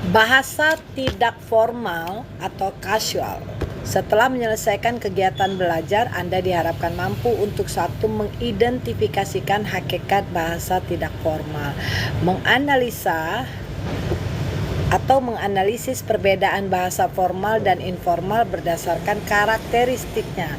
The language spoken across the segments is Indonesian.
Bahasa tidak formal atau casual. Setelah menyelesaikan kegiatan belajar, Anda diharapkan mampu untuk satu mengidentifikasikan hakikat bahasa tidak formal, menganalisa atau menganalisis perbedaan bahasa formal dan informal berdasarkan karakteristiknya.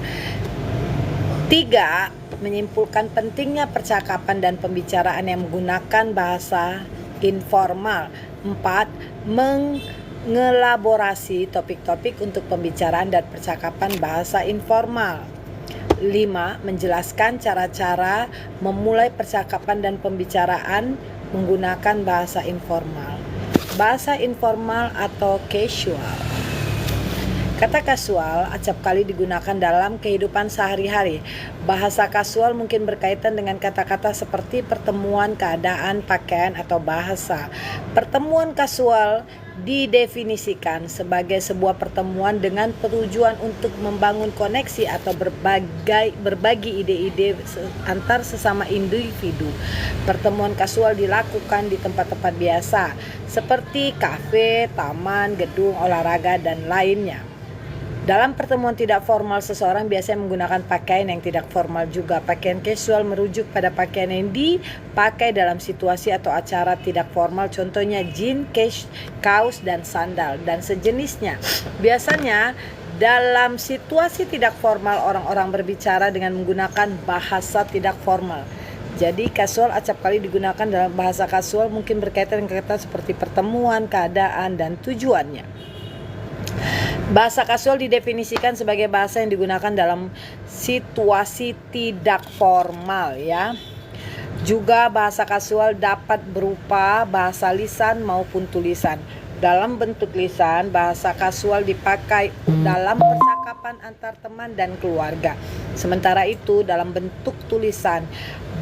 3. Menyimpulkan pentingnya percakapan dan pembicaraan yang menggunakan bahasa informal. 4. Mengelaborasi topik-topik untuk pembicaraan dan percakapan bahasa informal. 5. Menjelaskan cara-cara memulai percakapan dan pembicaraan menggunakan bahasa informal. Bahasa informal atau casual. Kata kasual acap kali digunakan dalam kehidupan sehari-hari. Bahasa kasual mungkin berkaitan dengan kata-kata seperti pertemuan, keadaan, pakaian, atau bahasa. Pertemuan kasual didefinisikan sebagai sebuah pertemuan dengan tujuan untuk membangun koneksi atau berbagi ide-ide antar sesama individu. Pertemuan kasual dilakukan di tempat-tempat biasa seperti kafe, taman, gedung olahraga, dan lainnya. Dalam pertemuan tidak formal, seseorang biasanya menggunakan pakaian yang tidak formal juga. Pakaian casual merujuk pada pakaian yang dipakai dalam situasi atau acara tidak formal, contohnya jeans, kaos, dan sandal, dan sejenisnya. Biasanya dalam situasi tidak formal, orang-orang berbicara dengan menggunakan bahasa tidak formal. Jadi casual acap kali digunakan dalam bahasa kasual mungkin berkaitan dengan kata seperti pertemuan, keadaan, dan tujuannya. Bahasa kasual didefinisikan sebagai bahasa yang digunakan dalam situasi tidak formal, ya. Juga bahasa kasual dapat berupa bahasa lisan maupun tulisan. Dalam bentuk lisan, bahasa kasual dipakai dalam percakapan antar teman dan keluarga. Sementara itu, dalam bentuk tulisan,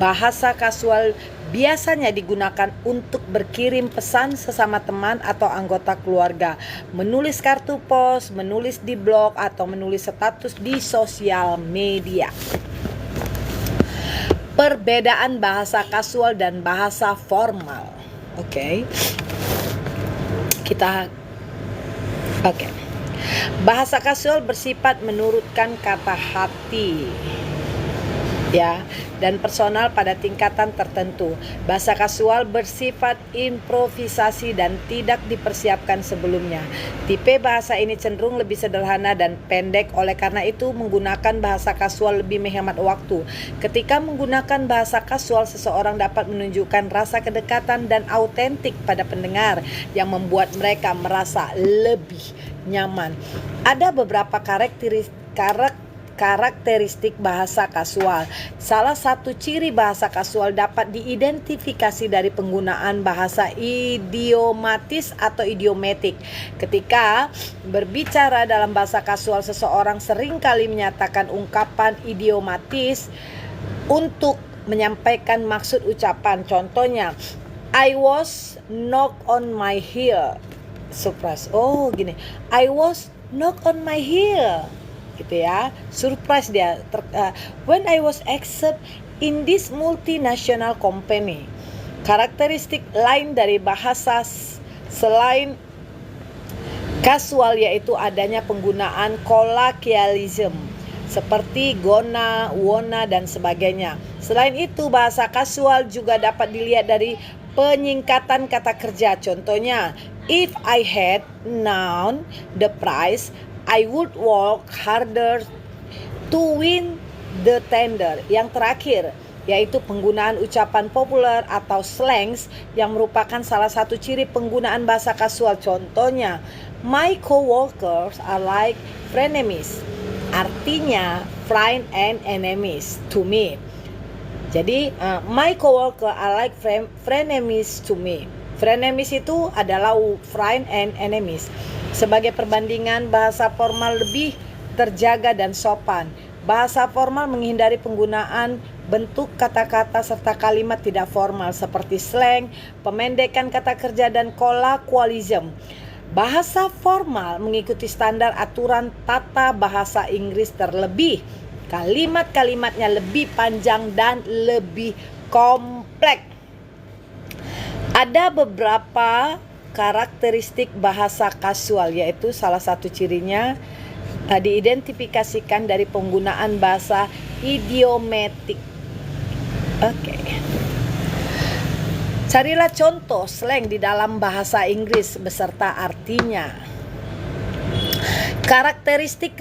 bahasa kasual biasanya digunakan untuk berkirim pesan sesama teman atau anggota keluarga, menulis kartu pos, menulis di blog, atau menulis status di sosial media. Perbedaan bahasa kasual dan bahasa formal. Oke. Bahasa kasual bersifat menurutkan kata hati, ya, dan personal pada tingkatan tertentu. Bahasa kasual bersifat improvisasi dan tidak dipersiapkan sebelumnya. Tipe bahasa ini cenderung lebih sederhana dan pendek, oleh karena itu menggunakan bahasa kasual lebih menghemat waktu. Ketika menggunakan bahasa kasual, seseorang dapat menunjukkan rasa kedekatan dan autentik pada pendengar yang membuat mereka merasa lebih nyaman. Ada beberapa karakteristik bahasa kasual. Salah satu ciri bahasa kasual dapat diidentifikasi dari penggunaan bahasa idiomatis atau idiomatik. Ketika berbicara dalam bahasa kasual, seseorang seringkali menyatakan ungkapan idiomatis untuk menyampaikan maksud ucapan. Contohnya, I was knocked on my heel. Surprise. Oh, gini. I was knocked on my heel. Gitu ya, surprise dia. When I was accepted in this multinational company. Karakteristik lain dari bahasa selain kasual yaitu adanya penggunaan kolokvialisme seperti gonna, wanna, dan sebagainya. Selain itu, bahasa kasual juga dapat dilihat dari penyingkatan kata kerja. Contohnya, if I had known the prize, I would work harder to win the tender. Yang terakhir, yaitu penggunaan ucapan populer atau slangs yang merupakan salah satu ciri penggunaan bahasa kasual. Contohnya, my coworkers are like frenemies. Artinya, friend and enemies to me. Jadi, my coworker are like frenemies to me. Frenemies itu adalah friend and enemies. Sebagai perbandingan, bahasa formal lebih terjaga dan sopan. Bahasa formal menghindari penggunaan bentuk kata-kata serta kalimat tidak formal seperti slang, pemendekan kata kerja, dan kolokvialisme. Bahasa formal mengikuti standar aturan tata bahasa Inggris terlebih. Kalimat-kalimatnya lebih panjang dan lebih kompleks. Ada beberapa karakteristik bahasa kasual, yaitu salah satu cirinya diidentifikasikan dari penggunaan bahasa idiomatik. Oke. Carilah contoh slang di dalam bahasa Inggris beserta artinya. Karakteristik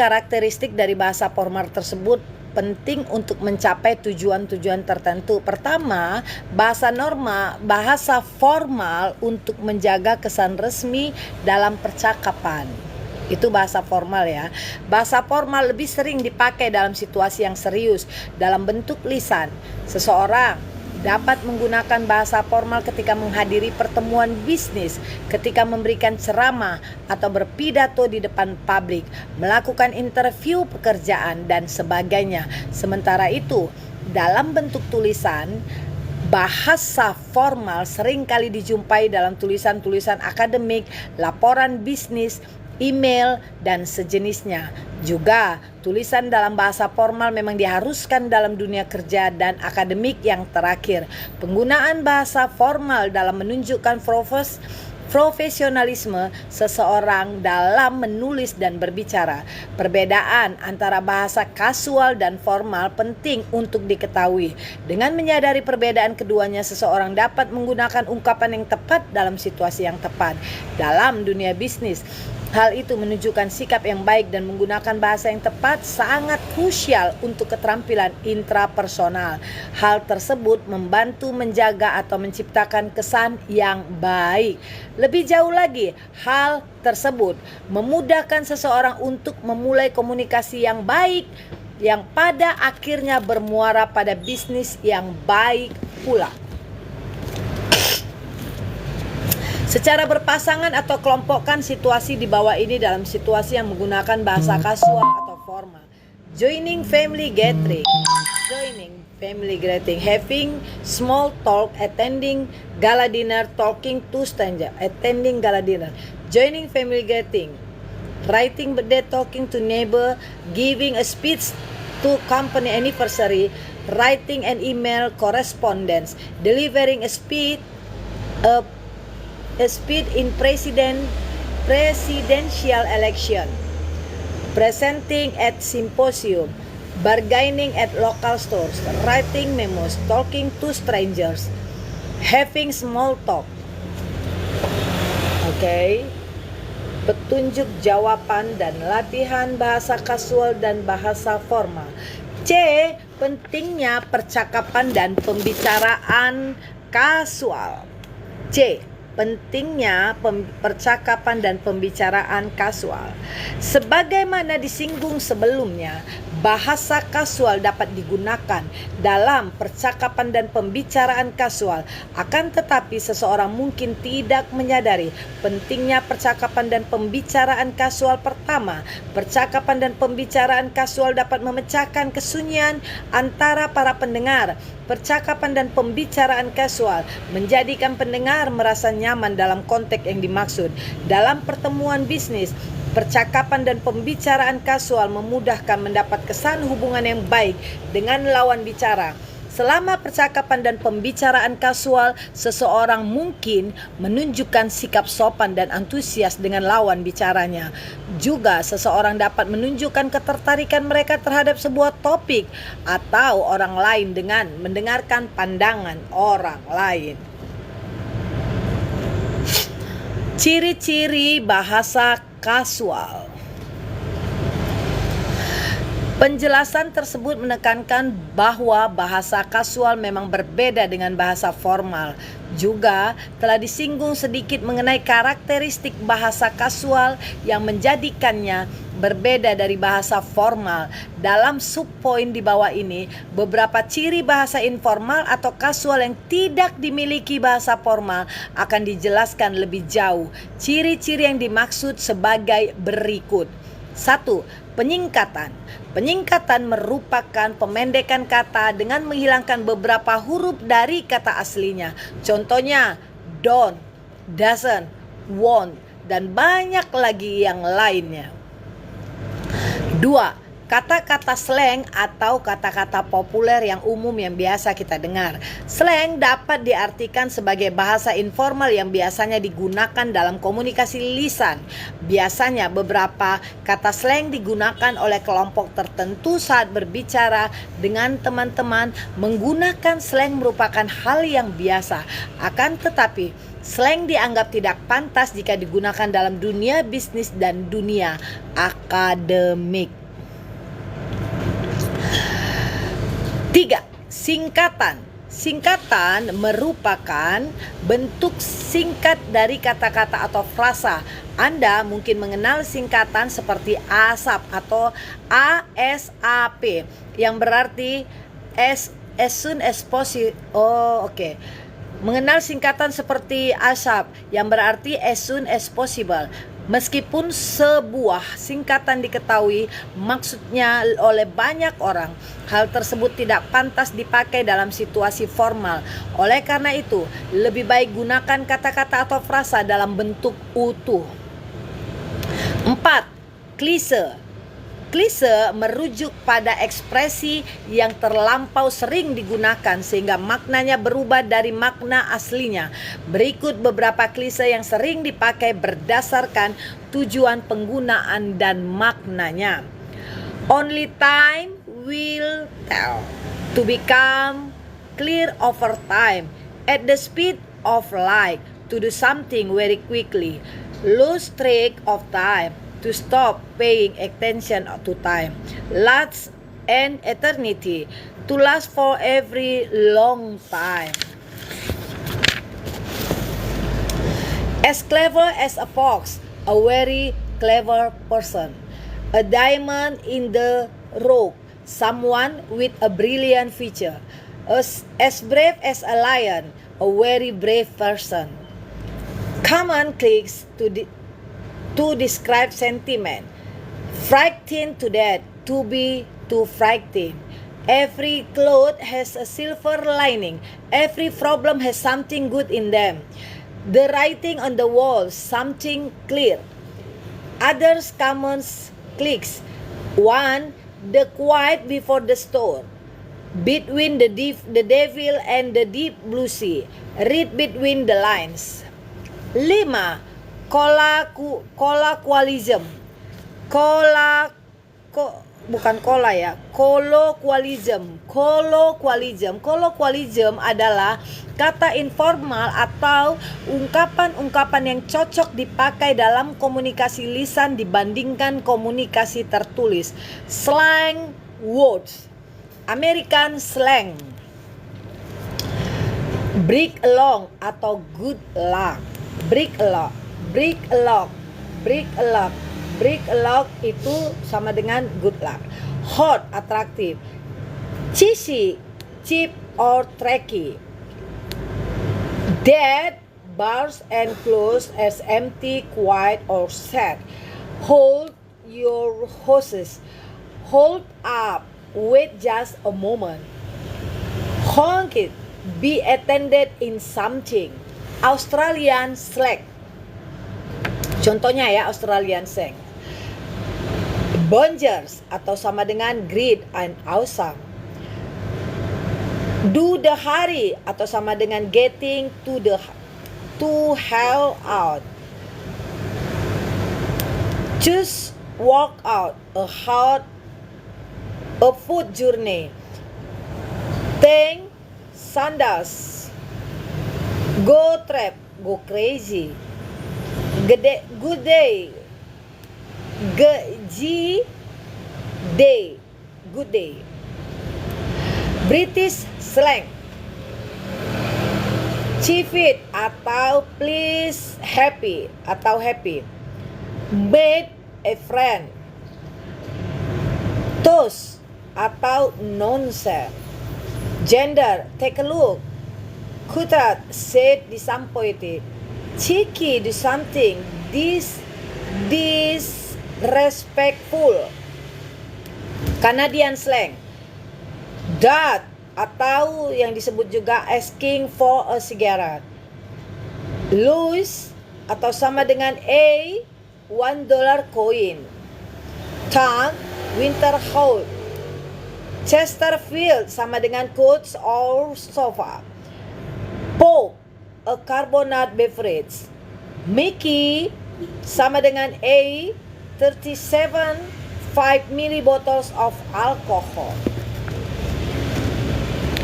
dari bahasa formal tersebut penting untuk mencapai tujuan-tujuan tertentu. Pertama, bahasa formal untuk menjaga kesan resmi dalam percakapan. Itu bahasa formal ya. Bahasa formal lebih sering dipakai dalam situasi yang serius dalam bentuk lisan. Seseorang dapat menggunakan bahasa formal ketika menghadiri pertemuan bisnis, ketika memberikan ceramah atau berpidato di depan publik, melakukan interview pekerjaan dan sebagainya. Sementara itu, dalam bentuk tulisan, bahasa formal seringkali dijumpai dalam tulisan-tulisan akademik, laporan bisnis, email, dan sejenisnya. Juga, tulisan dalam bahasa formal memang diharuskan dalam dunia kerja dan akademik yang terakhir. Penggunaan bahasa formal dalam menunjukkan profesionalisme seseorang dalam menulis dan berbicara. Perbedaan antara bahasa kasual dan formal penting untuk diketahui. Dengan menyadari perbedaan keduanya, seseorang dapat menggunakan ungkapan yang tepat dalam situasi yang tepat. Dalam dunia bisnis, hal itu menunjukkan sikap yang baik dan menggunakan bahasa yang tepat sangat krusial untuk keterampilan intrapersonal. Hal tersebut membantu menjaga atau menciptakan kesan yang baik. Lebih jauh lagi, hal tersebut memudahkan seseorang untuk memulai komunikasi yang baik yang pada akhirnya bermuara pada bisnis yang baik pula. Secara berpasangan atau kelompokkan situasi di bawah ini dalam situasi yang menggunakan bahasa kasual atau formal. Joining family gathering, having small talk, attending gala dinner, talking to stranger, attending gala dinner. Joining family gathering, writing birthday, talking to neighbor, giving a speech to company anniversary, writing an email correspondence, delivering a speech in presidential election, presenting at symposium, bargaining at local stores, writing memos, talking to strangers, having small talk. Oke. Petunjuk jawaban dan latihan bahasa kasual dan bahasa formal. C. Pentingnya percakapan dan pembicaraan kasual. C. Pentingnya percakapan dan pembicaraan kasual. Sebagaimana disinggung sebelumnya, bahasa kasual dapat digunakan dalam percakapan dan pembicaraan kasual. Akan tetapi seseorang mungkin tidak menyadari pentingnya percakapan dan pembicaraan kasual. Pertama, percakapan dan pembicaraan kasual dapat memecahkan kesunyian antara para pendengar. Percakapan dan pembicaraan kasual menjadikan pendengar merasa nyaman dalam konteks yang dimaksud. Dalam pertemuan bisnis, percakapan dan pembicaraan kasual memudahkan mendapat kesan hubungan yang baik dengan lawan bicara. Selama percakapan dan pembicaraan kasual, seseorang mungkin menunjukkan sikap sopan dan antusias dengan lawan bicaranya. Juga seseorang dapat menunjukkan ketertarikan mereka terhadap sebuah topik atau orang lain dengan mendengarkan pandangan orang lain. Ciri-ciri bahasa kasual. Penjelasan tersebut menekankan bahwa bahasa kasual memang berbeda dengan bahasa formal. Juga telah disinggung sedikit mengenai karakteristik bahasa kasual yang menjadikannya berbeda dari bahasa formal. Dalam subpoin di bawah ini, beberapa ciri bahasa informal atau kasual yang tidak dimiliki bahasa formal akan dijelaskan lebih jauh. Ciri-ciri yang dimaksud sebagai berikut. 1. Penyingkatan. Penyingkatan merupakan pemendekan kata dengan menghilangkan beberapa huruf dari kata aslinya. Contohnya, don't, doesn't, won't, dan banyak lagi yang lainnya. 2. Kata-kata slang atau kata-kata populer yang umum yang biasa kita dengar. Slang dapat diartikan sebagai bahasa informal yang biasanya digunakan dalam komunikasi lisan. Biasanya beberapa kata slang digunakan oleh kelompok tertentu saat berbicara dengan teman-teman. Menggunakan slang merupakan hal yang biasa. Akan tetapi, slang dianggap tidak pantas jika digunakan dalam dunia bisnis dan dunia akademik. 3. Singkatan. Singkatan merupakan bentuk singkat dari kata-kata atau frasa. Anda mungkin mengenal singkatan seperti ASAP atau ASAP yang berarti as soon as possible. Mengenal singkatan seperti ASAP yang berarti as soon as possible. Meskipun sebuah singkatan diketahui maksudnya oleh banyak orang, hal tersebut tidak pantas dipakai dalam situasi formal. Oleh karena itu, lebih baik gunakan kata-kata atau frasa dalam bentuk utuh. 4. Klise. Klise merujuk pada ekspresi yang terlampau sering digunakan sehingga maknanya berubah dari makna aslinya. Berikut beberapa klise yang sering dipakai berdasarkan tujuan penggunaan dan maknanya. Only time will tell. To become clear over time. At the speed of light. To do something very quickly. Lose track of time. To stop paying attention to time. Last an eternity. To last for every long time. As clever as a fox, a very clever person. A diamond in the rough, someone with a brilliant future. As brave as a lion, a very brave person. Common clicks to describe sentiment. Frightened to death, to be too frightened. Every cloth has a silver lining. Every problem has something good in them. The writing on the wall, something clear. Others common clicks. 1. The quiet before the storm. Between the devil and the deep blue sea. Read between the lines. 5. Colloquialism. Colloquialism adalah kata informal atau ungkapan-ungkapan yang cocok dipakai dalam komunikasi lisan dibandingkan komunikasi tertulis. Slang words. American slang. Break along atau good luck. Break along itu sama dengan good luck. Hot, atraktif. Cheesy, cheap or tricky. Dead, bars and close as empty, quiet or sad. Hold your horses. Hold up, wait just a moment. Honk it, be attended in something. Australian slang. Contohnya ya, Australian slang. Bongers atau sama dengan great and awesome. Do the hurry atau sama dengan getting to hell out. Choose walk out, a foot journey. Thank sandals. Go trap, go crazy. Good day. Good day. British slang. Chief it atau please happy atau happy. Meet a friend. Toast atau nonsense. Gender, take a look. Kutat, said disappointed. Cheeky, do something. Disrespectful. Canadian slang. That atau yang disebut juga asking for a cigarette. Lose atau sama dengan $1 coin. Tongue, Winterhold. Chesterfield sama dengan couch or sofa. Pope, a carbonate beverage. Mickey sama dengan A, 37 5 ml bottles of alcohol.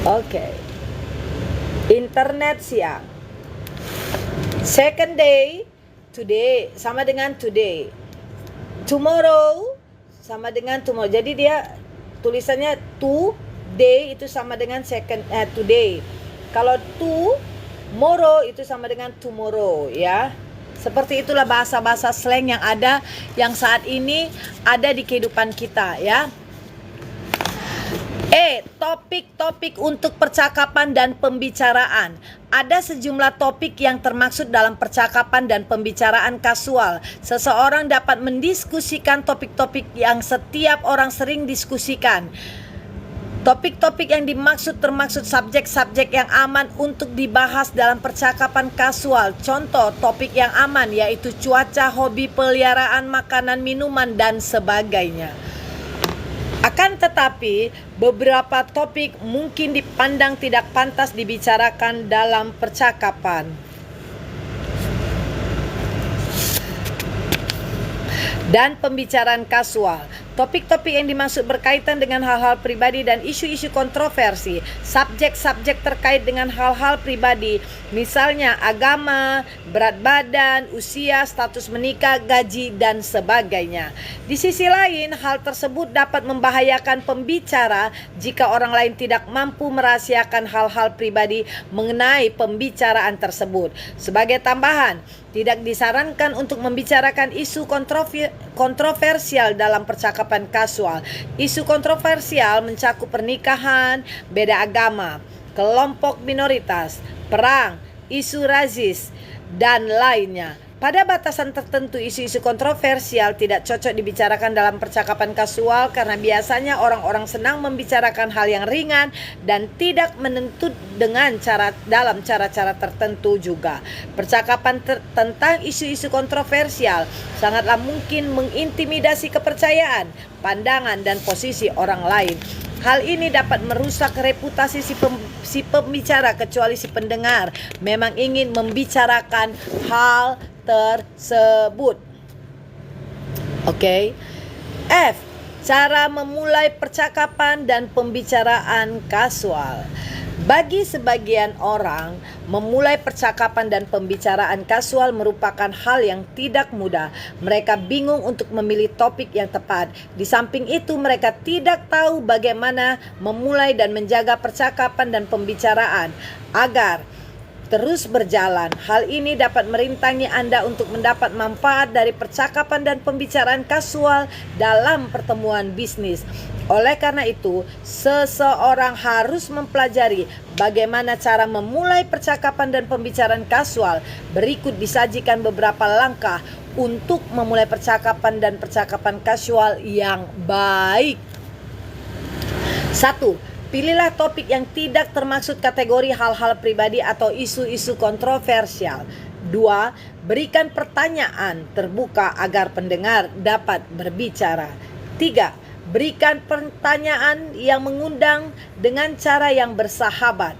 Okay. Internet siang. Second day, today sama dengan today. Tomorrow sama dengan tomorrow. Jadi dia tulisannya today itu sama dengan today. Kalau tomorrow itu sama dengan tomorrow, ya. Seperti itulah bahasa-bahasa slang yang ada, yang saat ini ada di kehidupan kita, ya. Topik-topik untuk percakapan dan pembicaraan. Ada sejumlah topik yang termaksud dalam percakapan dan pembicaraan kasual. Seseorang dapat mendiskusikan topik-topik yang setiap orang sering diskusikan. Topik-topik yang dimaksud termaksud subjek-subjek yang aman untuk dibahas dalam percakapan kasual. Contoh topik yang aman yaitu cuaca, hobi, peliharaan, makanan, minuman, dan sebagainya. Akan tetapi, beberapa topik mungkin dipandang tidak pantas dibicarakan dalam percakapan. Dan pembicaraan kasual. Topik-topik yang dimaksud berkaitan dengan hal-hal pribadi dan isu-isu kontroversi. Subjek-subjek terkait dengan hal-hal pribadi, misalnya agama, berat badan, usia, status menikah, gaji, dan sebagainya. Di sisi lain, hal tersebut dapat membahayakan pembicara jika orang lain tidak mampu merahasiakan hal-hal pribadi mengenai pembicaraan tersebut. Sebagai tambahan, tidak disarankan untuk membicarakan isu kontroversial dalam percakapan kasual. Isu kontroversial mencakup pernikahan, beda agama, kelompok minoritas, perang, isu rasis, dan lainnya. Pada batasan tertentu, isu-isu kontroversial tidak cocok dibicarakan dalam percakapan kasual karena biasanya orang-orang senang membicarakan hal yang ringan dan tidak menentu dalam cara-cara tertentu juga. Percakapan tentang isu-isu kontroversial sangatlah mungkin mengintimidasi kepercayaan, pandangan, dan posisi orang lain. Hal ini dapat merusak reputasi si pembicara kecuali si pendengar memang ingin membicarakan hal tersebut. Oke. F. Cara memulai percakapan dan pembicaraan kasual. Bagi sebagian orang, memulai percakapan dan pembicaraan kasual merupakan hal yang tidak mudah. Mereka bingung untuk memilih topik yang tepat. Di samping itu, mereka tidak tahu bagaimana memulai dan menjaga percakapan dan pembicaraan agar terus berjalan. Hal ini dapat merintangi Anda untuk mendapat manfaat dari percakapan dan pembicaraan kasual dalam pertemuan bisnis. Oleh karena itu, seseorang harus mempelajari bagaimana cara memulai percakapan dan pembicaraan kasual. Berikut disajikan beberapa langkah untuk memulai percakapan dan percakapan kasual yang baik. 1. Pilihlah topik yang tidak termaksud kategori hal-hal pribadi atau isu-isu kontroversial. 2. Berikan pertanyaan terbuka agar pendengar dapat berbicara. 3. Berikan pertanyaan yang mengundang dengan cara yang bersahabat.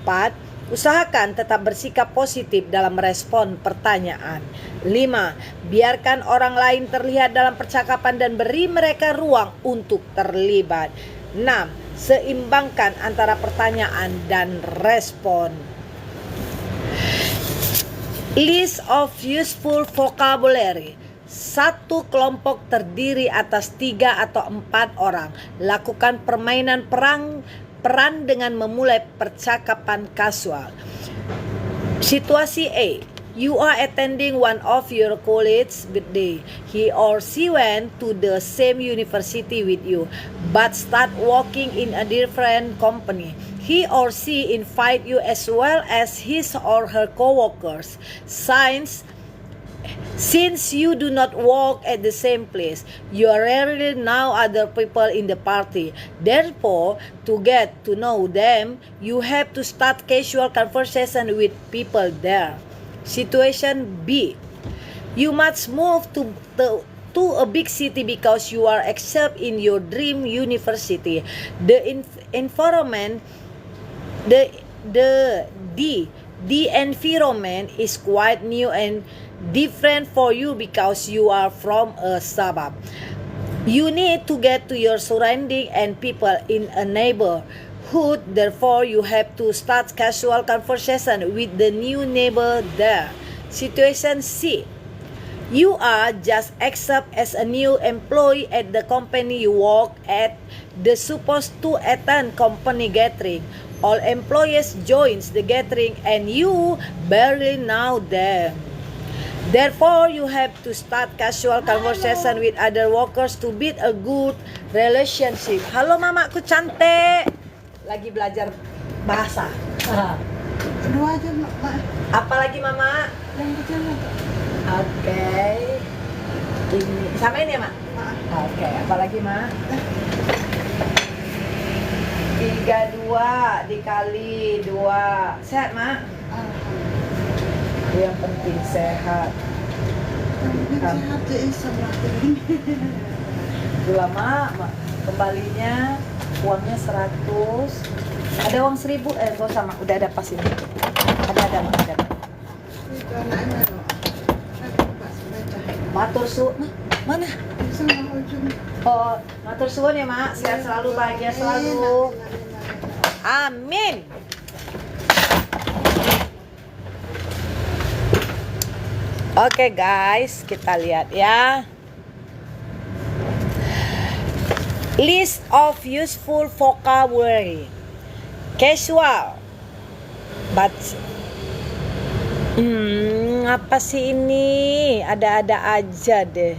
4. Usahakan tetap bersikap positif dalam merespon pertanyaan. 5. Biarkan orang lain terlihat dalam percakapan dan beri mereka ruang untuk terlibat. 6. Seimbangkan antara pertanyaan dan respon. List of useful vocabulary. Satu kelompok terdiri atas 3 atau 4 orang. Lakukan permainan peran dengan memulai percakapan kasual. Situasi A. You are attending one of your colleagues' birthday. He or she went to the same university with you, but start working in a different company. He or she invite you as well as his or her co-workers. Since you do not work at the same place, you rarely know other people in the party. Therefore, to get to know them, you have to start casual conversation with people there. Situation B. You must move to to a big city because you are accepted in your dream university. The environment the environment is quite new and different for you because you are from a suburb. You need to get to your surrounding and people in a neighborhood. Therefore, you have to start casual conversation with the new neighbor there. Situation C. You are just accepted as a new employee at the company you work at. The supposed to attend company gathering. All employees joins the gathering and you barely know them. Therefore, you have to start casual conversation with other workers to build a good relationship. Halo mamaku cantik. Lagi belajar bahasa. Dua aja, Mak. Apa lagi mama? Yang kecil itu. Oke. Ini sama ini ya, Mak? Oke, apa lagi, Mak? 32 dikali 2. Sehat, Mak? Yang penting sehat. Sehat jadi semakin. Gula, Mak. Kembalinya uangnya 100. Ada uang 1000, gak usah, Mak. Udah ada pas ini. Ada, Mak. Ada. Itu anaknya loh. Matur suwun. Mana? Sama ujung. Oh, matur suwun ya, Mak. Sehat selalu, bahagia selalu. Amin. Oke, guys, kita lihat ya. List of useful vocabulary. Casual. But apa sih ini? Ada-ada aja deh.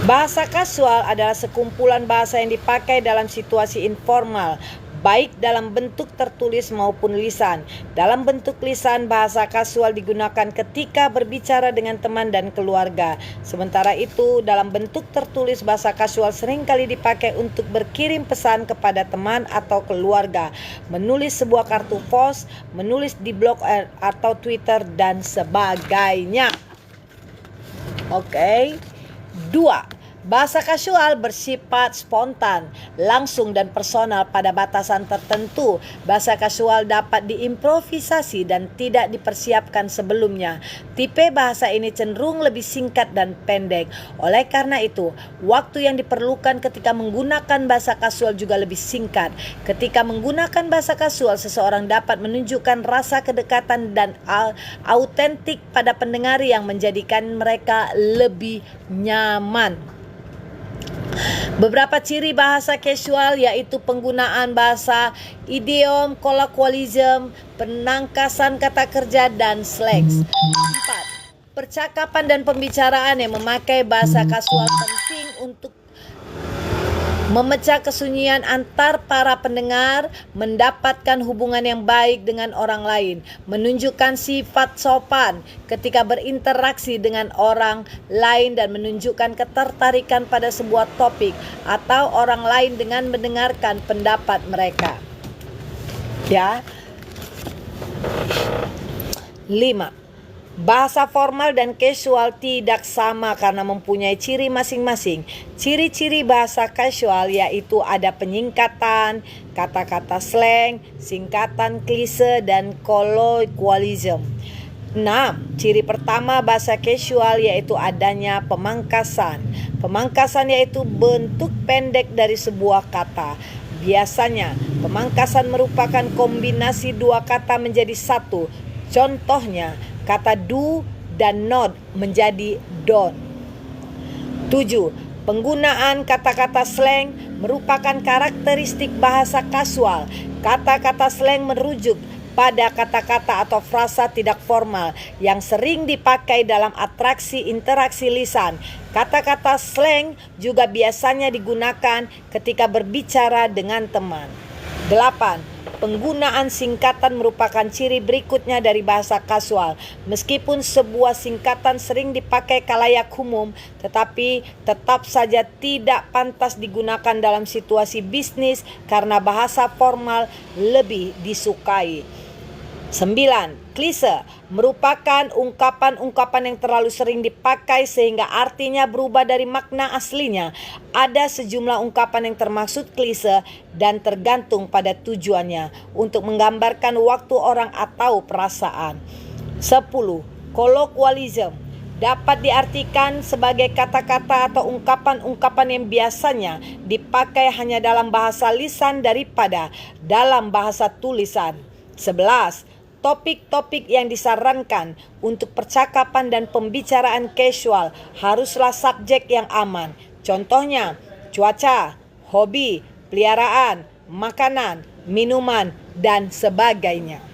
Bahasa kasual adalah sekumpulan bahasa yang dipakai dalam situasi informal, baik dalam bentuk tertulis maupun lisan. Dalam bentuk lisan, bahasa kasual digunakan ketika berbicara dengan teman dan keluarga. Sementara itu, dalam bentuk tertulis, bahasa kasual seringkali dipakai untuk berkirim pesan kepada teman atau keluarga, menulis sebuah kartu pos, menulis di blog atau Twitter, dan sebagainya. Oke. 2. Bahasa kasual bersifat spontan, langsung dan personal pada batasan tertentu. Bahasa kasual dapat diimprovisasi dan tidak dipersiapkan sebelumnya. Tipe bahasa ini cenderung lebih singkat dan pendek. Oleh karena itu, waktu yang diperlukan ketika menggunakan bahasa kasual juga lebih singkat. Ketika menggunakan bahasa kasual, seseorang dapat menunjukkan rasa kedekatan dan autentik pada pendengar yang menjadikan mereka lebih nyaman. Beberapa ciri bahasa casual yaitu penggunaan bahasa idiom, kolokwialisme, penangkasan kata kerja, dan slang. 4. Percakapan dan pembicaraan yang memakai bahasa kasual penting untuk memecah kesunyian antar para pendengar, mendapatkan hubungan yang baik dengan orang lain, menunjukkan sifat sopan ketika berinteraksi dengan orang lain, dan menunjukkan ketertarikan pada sebuah topik atau orang lain dengan mendengarkan pendapat mereka. Ya. 5. Bahasa formal dan casual tidak sama karena mempunyai ciri masing-masing. Ciri-ciri bahasa casual yaitu ada penyingkatan, kata-kata slang, singkatan klise, dan kolokwialisme. 6. Ciri pertama bahasa casual yaitu adanya pemangkasan. Pemangkasan yaitu bentuk pendek dari sebuah kata. Biasanya, pemangkasan merupakan kombinasi dua kata menjadi satu. Contohnya, kata do dan not menjadi don't. 7. Penggunaan kata-kata slang merupakan karakteristik bahasa kasual. Kata-kata slang merujuk pada kata-kata atau frasa tidak formal yang sering dipakai dalam interaksi lisan. Kata-kata slang juga biasanya digunakan ketika berbicara dengan teman. 8. Penggunaan singkatan merupakan ciri berikutnya dari bahasa kasual. Meskipun sebuah singkatan sering dipakai khalayak umum, tetapi tetap saja tidak pantas digunakan dalam situasi bisnis karena bahasa formal lebih disukai. 9. Klise merupakan ungkapan-ungkapan yang terlalu sering dipakai sehingga artinya berubah dari makna aslinya. Ada sejumlah ungkapan yang termaksud klise dan tergantung pada tujuannya untuk menggambarkan waktu orang atau perasaan. 10. Kolokwialisme dapat diartikan sebagai kata-kata atau ungkapan-ungkapan yang biasanya dipakai hanya dalam bahasa lisan daripada dalam bahasa tulisan. 11. Topik-topik yang disarankan untuk percakapan dan pembicaraan casual haruslah subjek yang aman. Contohnya, cuaca, hobi, peliharaan, makanan, minuman, dan sebagainya.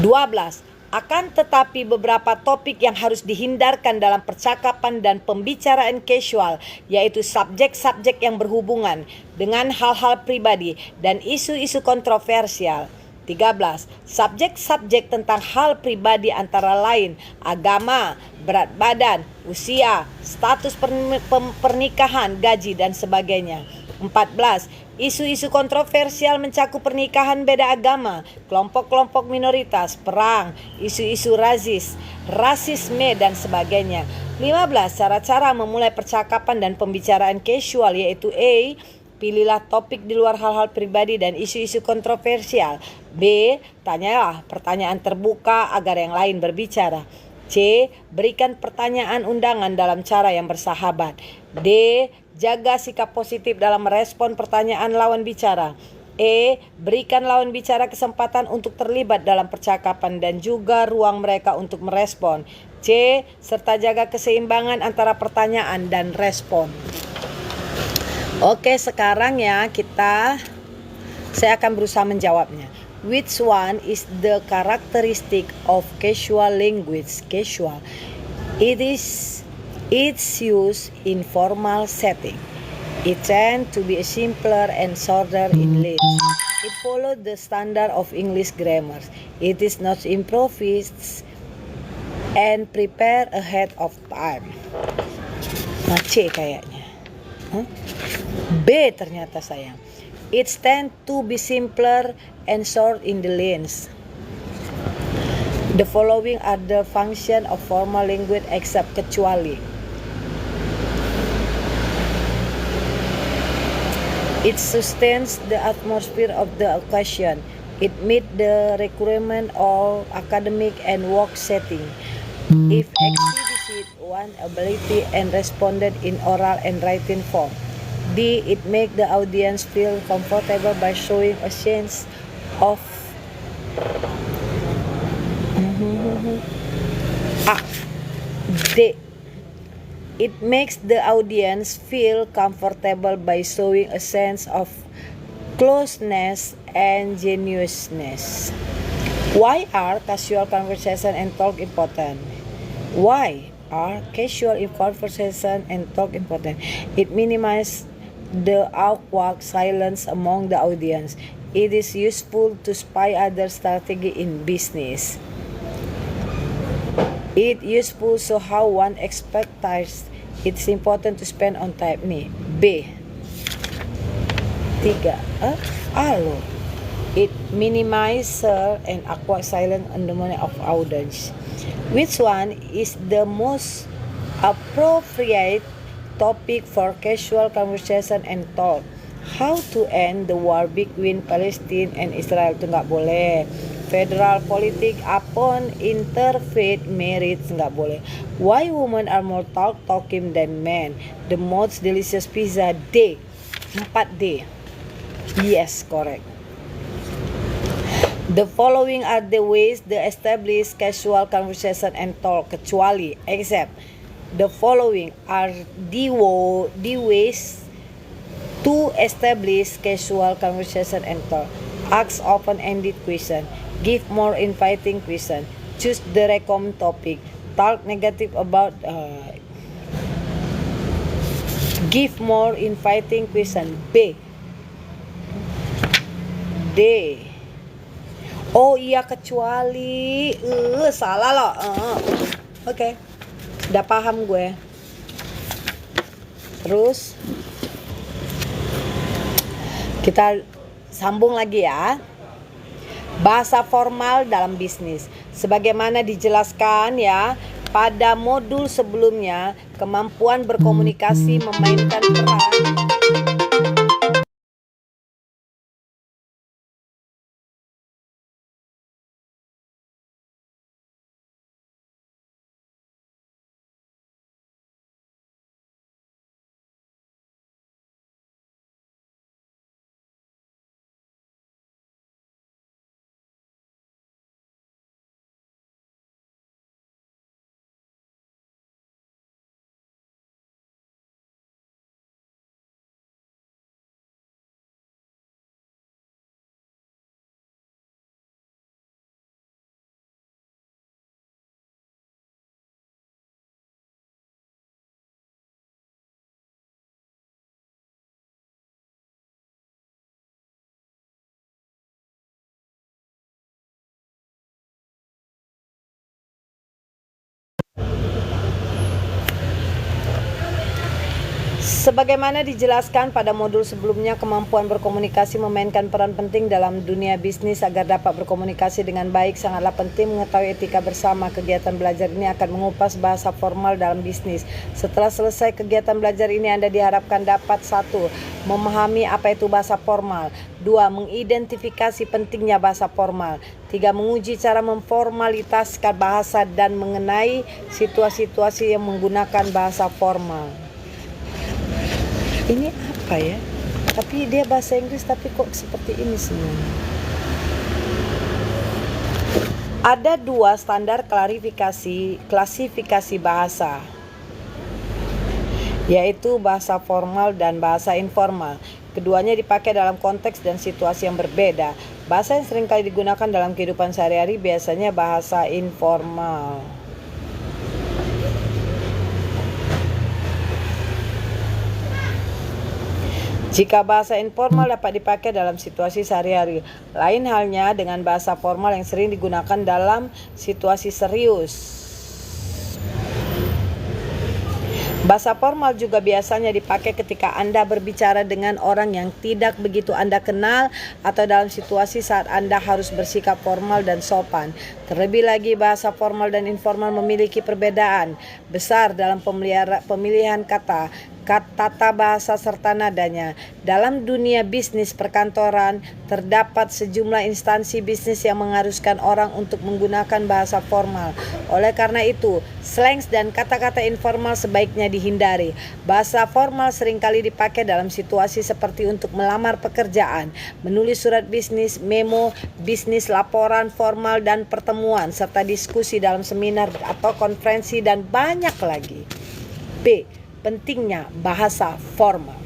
12. Akan tetapi beberapa topik yang harus dihindarkan dalam percakapan dan pembicaraan casual, yaitu subjek-subjek yang berhubungan dengan hal-hal pribadi dan isu-isu kontroversial. 13. Subjek-subjek tentang hal pribadi antara lain agama, berat badan, usia, status pernikahan, gaji, dan sebagainya. 14. Isu-isu kontroversial mencakup pernikahan beda agama, kelompok-kelompok minoritas, perang, isu-isu rasisme, dan sebagainya. 15. Cara-cara memulai percakapan dan pembicaraan casual, yaitu A. Pilihlah topik di luar hal-hal pribadi dan isu-isu kontroversial. B. Tanyalah pertanyaan terbuka agar yang lain berbicara. C. Berikan pertanyaan undangan dalam cara yang bersahabat. D. Jaga sikap positif dalam merespon pertanyaan lawan bicara. E. Berikan lawan bicara kesempatan untuk terlibat dalam percakapan dan juga ruang mereka untuk merespon. C. Serta jaga keseimbangan antara pertanyaan dan respon. Oke, sekarang ya saya akan berusaha menjawabnya. Which one is the characteristic of casual language? Casual. It's used in formal setting. It tends to be simpler and shorter in length. It follows the standard of English grammar. It is not improvised and prepared ahead of time. Nah, C kayaknya. B ternyata sayang. It tends to be simpler and short in the length. The following are the function of formal language except kecuali. It sustains the atmosphere of the occasion. It meets the requirement of academic and work setting. If exhibited one ability and responded in oral and written form. D. It makes the audience feel comfortable by showing a sense of D. It makes the audience feel comfortable by showing a sense of closeness and genuineness. Why are casual conversation and talk important? Why are casual conversation and talk important? It minimizes the awkward silence among the audience. It is useful to spy other strategy in business. It useful so how one expects. It's important to spend on time. Nih, B. 3. Alo. It minimizes an awkward silence on the moment of audience. Which one is the most appropriate topic for casual conversation and talk? How to end the war between Palestine and Israel? Itu nggak boleh. Federal politik upon interfaith marriage nggak boleh. Why women are more talking than men? The most delicious pizza. D. 4D. Yes, correct. The following are the ways to establish casual conversation and talk, kecuali, except. The following are the ways to establish casual conversation and talk. Ask open-ended question. Give more inviting question. Choose the recommended topic. Talk negative about. Give more inviting question. B. D. Oh iya, kecuali salah loh. Oke. Udah paham gue. Terus kita sambung lagi ya. Bahasa formal dalam bisnis. Sebagaimana dijelaskan ya pada modul sebelumnya, kemampuan berkomunikasi memainkan peran Sebagaimana dijelaskan pada modul sebelumnya, kemampuan berkomunikasi memainkan peran penting dalam dunia bisnis. Agar dapat berkomunikasi dengan baik, sangatlah penting mengetahui etika bersama. Kegiatan belajar ini akan mengupas bahasa formal dalam bisnis. Setelah selesai kegiatan belajar ini, Anda diharapkan dapat 1. Memahami apa itu bahasa formal. 2. Mengidentifikasi pentingnya bahasa formal. 3. Menguji cara memformalitaskan bahasa dan mengenai situasi-situasi yang menggunakan bahasa formal. Ini apa ya? Tapi dia bahasa Inggris tapi kok seperti ini semuanya. Ada 2 standar klasifikasi bahasa, yaitu bahasa formal dan bahasa informal. Keduanya dipakai dalam konteks dan situasi yang berbeda. Bahasa yang seringkali digunakan dalam kehidupan sehari-hari biasanya bahasa informal. Jika bahasa informal dapat dipakai dalam situasi sehari-hari, lain halnya dengan bahasa formal yang sering digunakan dalam situasi serius. Bahasa formal juga biasanya dipakai ketika Anda berbicara dengan orang yang tidak begitu Anda kenal atau dalam situasi saat Anda harus bersikap formal dan sopan. Terlebih lagi, bahasa formal dan informal memiliki perbedaan besar dalam pemilihan kata, tata bahasa serta nadanya. Dalam dunia bisnis perkantoran, terdapat sejumlah instansi bisnis yang mengharuskan orang untuk menggunakan bahasa formal. Oleh karena itu, slangs dan kata-kata informal sebaiknya dihindari. Bahasa formal seringkali dipakai dalam situasi seperti untuk melamar pekerjaan, menulis surat bisnis, memo bisnis, laporan formal dan pertemuan, serta diskusi dalam seminar atau konferensi, dan banyak lagi. B. Pentingnya bahasa formal.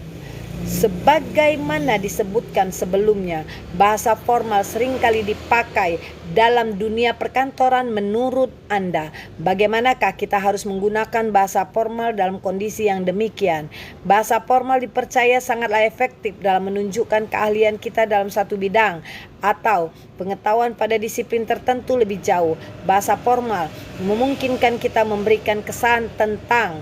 Sebagaimana disebutkan sebelumnya, bahasa formal seringkali dipakai dalam dunia perkantoran. Menurut Anda, bagaimanakah kita harus menggunakan bahasa formal dalam kondisi yang demikian? Bahasa formal dipercaya sangatlah efektif dalam menunjukkan keahlian kita dalam satu bidang atau pengetahuan pada disiplin tertentu lebih jauh. Bahasa formal memungkinkan kita memberikan kesan tentang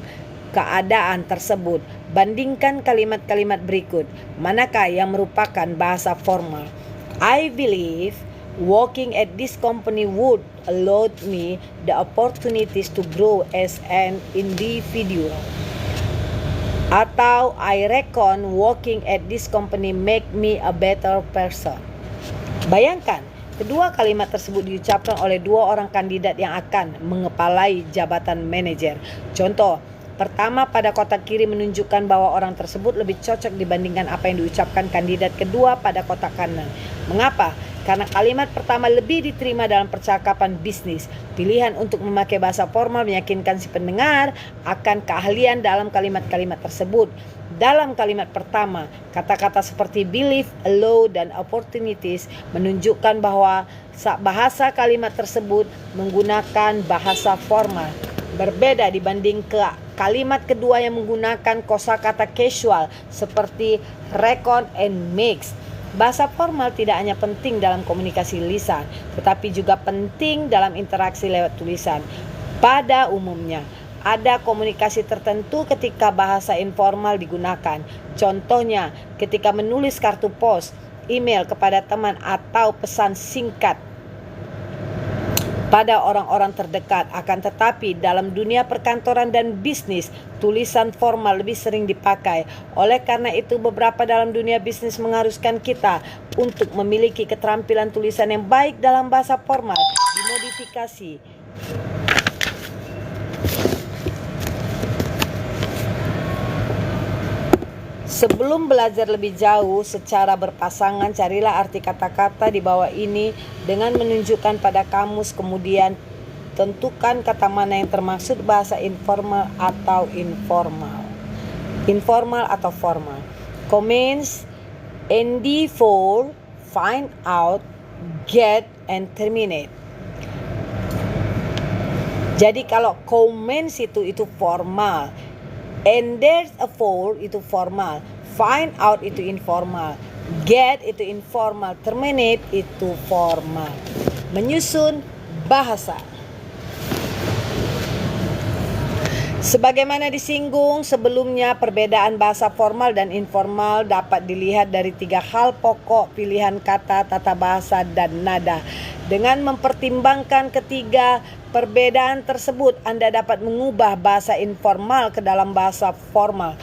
keadaan tersebut. Bandingkan kalimat-kalimat berikut. Manakah yang merupakan bahasa formal? I believe working at this company would allow me the opportunities to grow as an individual. Atau I reckon working at this company make me a better person. Bayangkan, kedua kalimat tersebut diucapkan oleh 2 orang kandidat yang akan mengepalai jabatan manajer. Contoh, pertama pada kotak kiri menunjukkan bahwa orang tersebut lebih cocok dibandingkan apa yang diucapkan kandidat kedua pada kotak kanan. Mengapa? Karena kalimat pertama lebih diterima dalam percakapan bisnis. Pilihan untuk memakai bahasa formal meyakinkan si pendengar akan keahlian dalam kalimat-kalimat tersebut. Dalam kalimat pertama, kata-kata seperti believe, allow, dan opportunities menunjukkan bahwa bahasa kalimat tersebut menggunakan bahasa formal. Berbeda dibanding kalimat kedua yang menggunakan kosakata casual seperti reckon and makes. Bahasa formal tidak hanya penting dalam komunikasi lisan, tetapi juga penting dalam interaksi lewat tulisan. Pada umumnya, ada komunikasi tertentu ketika bahasa informal digunakan. Contohnya, ketika menulis kartu pos, email kepada teman, atau pesan singkat pada orang-orang terdekat. Akan tetapi dalam dunia perkantoran dan bisnis, tulisan formal lebih sering dipakai. Oleh karena itu, beberapa dalam dunia bisnis mengharuskan kita untuk memiliki keterampilan tulisan yang baik dalam bahasa formal. Dimodifikasi. Sebelum belajar lebih jauh secara berpasangan, carilah arti kata-kata di bawah ini dengan menunjukkan pada kamus, kemudian tentukan kata mana yang termaksud bahasa informal atau informal. Informal atau formal. Commence, ND4, find out, get, and terminate. Jadi kalau commence itu formal, and there's a for itu formal, find out itu informal, get itu informal, terminate itu formal. Menyusun bahasa. Sebagaimana disinggung sebelumnya, perbedaan bahasa formal dan informal dapat dilihat dari 3 hal pokok: pilihan kata, tata bahasa, dan nada. Dengan mempertimbangkan ketiga perbedaan tersebut, Anda dapat mengubah bahasa informal ke dalam bahasa formal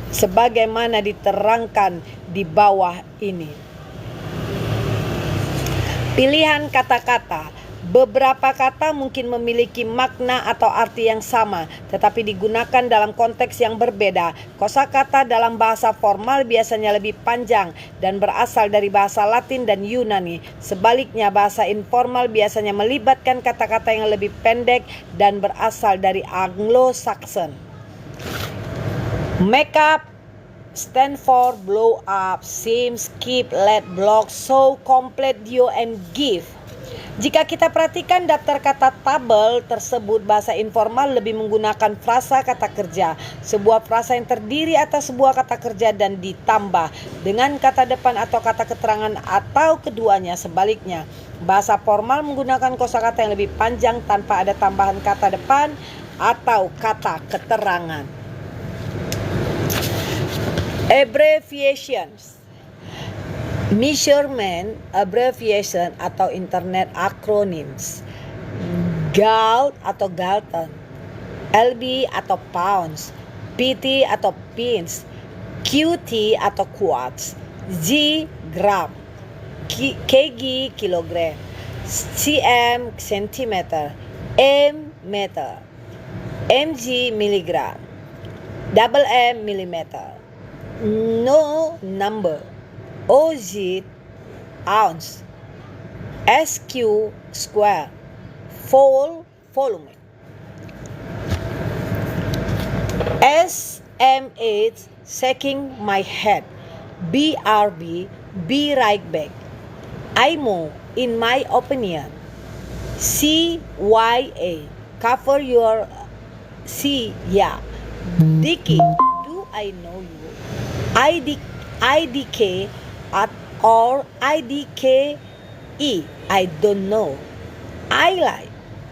sebagaimana diterangkan di bawah ini. Pilihan kata-kata. Beberapa kata mungkin memiliki makna atau arti yang sama, tetapi digunakan dalam konteks yang berbeda. Kosakata dalam bahasa formal biasanya lebih panjang dan berasal dari bahasa Latin dan Yunani. Sebaliknya, bahasa informal biasanya melibatkan kata-kata yang lebih pendek dan berasal dari Anglo-Saxon. Make up stand for blow up, seem, skip, let, block, show, complete, dio, and give. Jika kita perhatikan daftar kata tabel tersebut, bahasa informal lebih menggunakan frasa kata kerja, sebuah frasa yang terdiri atas sebuah kata kerja dan ditambah dengan kata depan atau kata keterangan atau keduanya. Sebaliknya, bahasa formal menggunakan kosakata yang lebih panjang tanpa ada tambahan kata depan atau kata keterangan. Abbreviations. Measurement abbreviation atau internet acronyms. GALT atau Galton, LB atau pounds, PT atau pins, QT atau quarts, G gram, kg kilogram, cm centimeter, M meter, mg miligram, double M millimeter, no number, OZ ounce, SQ square, vol volume, SMH shaking my head, BRB be right back, IMO in my opinion, CYA cover your C yeah, Dicky do I know you, IDK at or IDKE I don't know, I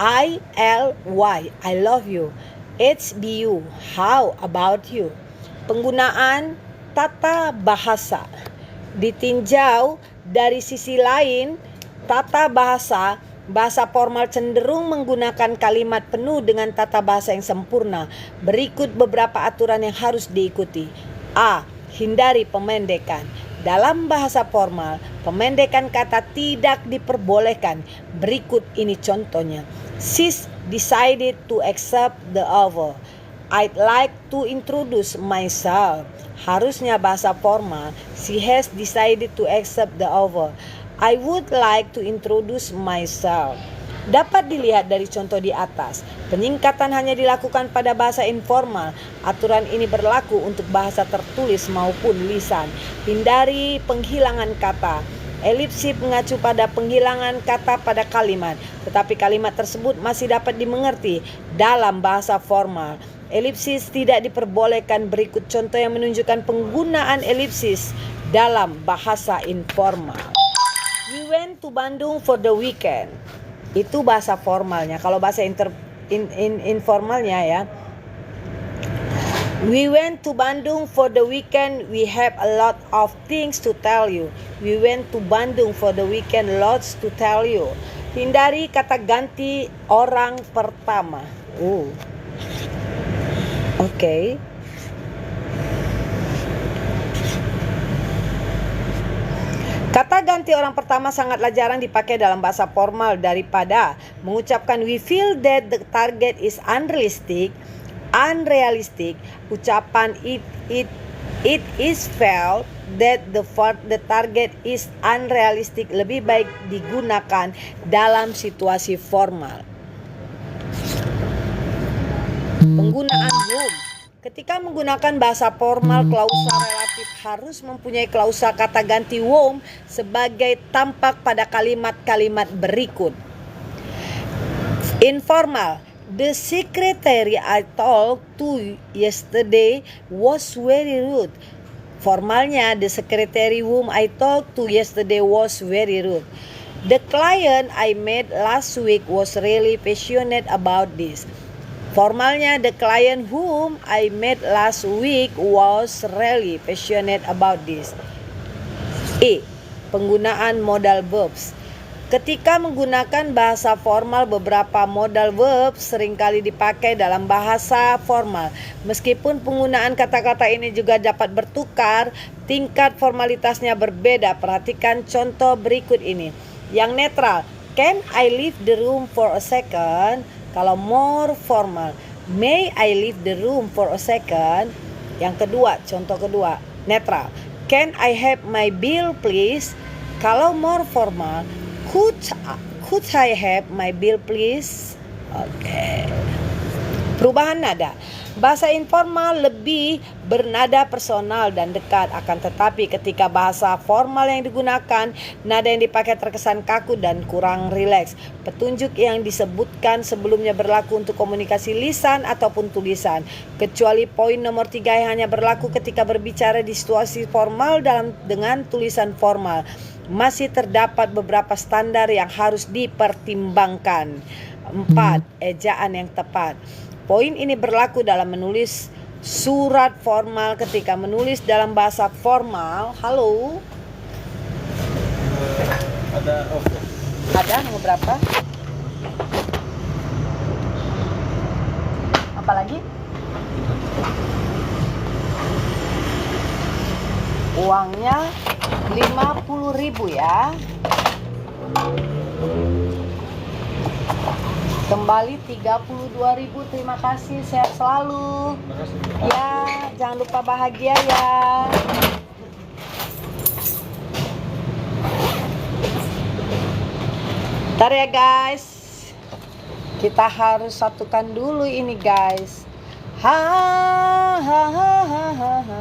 I love you, HBU how about you. Penggunaan tata bahasa ditinjau dari sisi lain. Tata bahasa formal cenderung menggunakan kalimat penuh dengan tata bahasa yang sempurna. Berikut beberapa aturan yang harus diikuti. A. Hindari pemendekan. Dalam bahasa formal, pemendekan kata tidak diperbolehkan. Berikut ini contohnya. She's decided to accept the offer. I'd like to introduce myself. Harusnya bahasa formal, she has decided to accept the offer. I would like to introduce myself. Dapat dilihat dari contoh di atas, penyingkatan hanya dilakukan pada bahasa informal. Aturan ini berlaku untuk bahasa tertulis maupun lisan. Hindari penghilangan kata. Elipsis mengacu pada penghilangan kata pada kalimat, tetapi kalimat tersebut masih dapat dimengerti dalam bahasa formal. Elipsis tidak diperbolehkan. Berikut contoh yang menunjukkan penggunaan elipsis dalam bahasa informal. We went to Bandung for the weekend. Itu bahasa formalnya. Kalau bahasa informalnya ya. We went to Bandung for the weekend. We have a lot of things to tell you. We went to Bandung for the weekend. Lots to tell you. Hindari kata ganti orang pertama. Oke. Kata ganti orang pertama sangatlah jarang dipakai dalam bahasa formal daripada mengucapkan we feel that the target is unrealistic. Ucapan it is felt that the target is unrealistic lebih baik digunakan dalam situasi formal. Penggunaan whom. Ketika menggunakan bahasa formal, klausa relatif harus mempunyai klausa kata ganti whom sebagai tampak pada kalimat-kalimat berikut. Informal. The secretary I talked to yesterday was very rude. Formalnya, the secretary whom I talked to yesterday was very rude. The client I met last week was really passionate about this. Formalnya, the client whom I met last week was really passionate about this. Penggunaan modal verbs. Ketika menggunakan bahasa formal, beberapa modal verb seringkali dipakai dalam bahasa formal. Meskipun penggunaan kata-kata ini juga dapat bertukar, tingkat formalitasnya berbeda. Perhatikan contoh berikut ini. Yang netral, can I leave the room for a second? Kalau more formal, may I leave the room for a second? Yang kedua, contoh kedua, netral, can I have my bill please? Kalau more formal, Could I have my bill please? Oke. Perubahan nada. Bahasa informal lebih bernada personal dan dekat, akan tetapi ketika bahasa formal yang digunakan, nada yang dipakai terkesan kaku dan kurang rileks. Petunjuk yang disebutkan sebelumnya berlaku untuk komunikasi lisan ataupun tulisan, kecuali poin nomor 3 yang hanya berlaku ketika berbicara di situasi formal dengan tulisan formal. Masih terdapat beberapa standar yang harus dipertimbangkan. 4. Ejaan yang tepat. Poin ini berlaku dalam menulis surat formal. Ketika menulis dalam bahasa formal, halo? Ada mau berapa? Apa lagi? Uangnya 50.000 ya. Kembali 32.000. Terima kasih, sehat selalu. Ya, jangan lupa bahagia ya. Ntar ya guys, kita harus satukan dulu ini guys. Ha ha ha ha ha ha.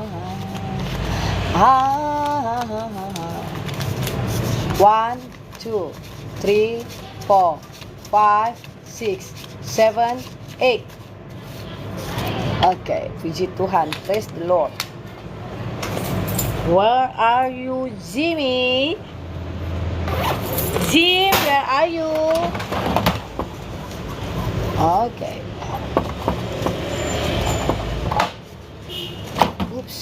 1, 2, 3, 4, 5, 6, 7, 8. Oke, puji Tuhan, praise the Lord. Where are you, Jimmy? Jim, where are you? Oke. Oops.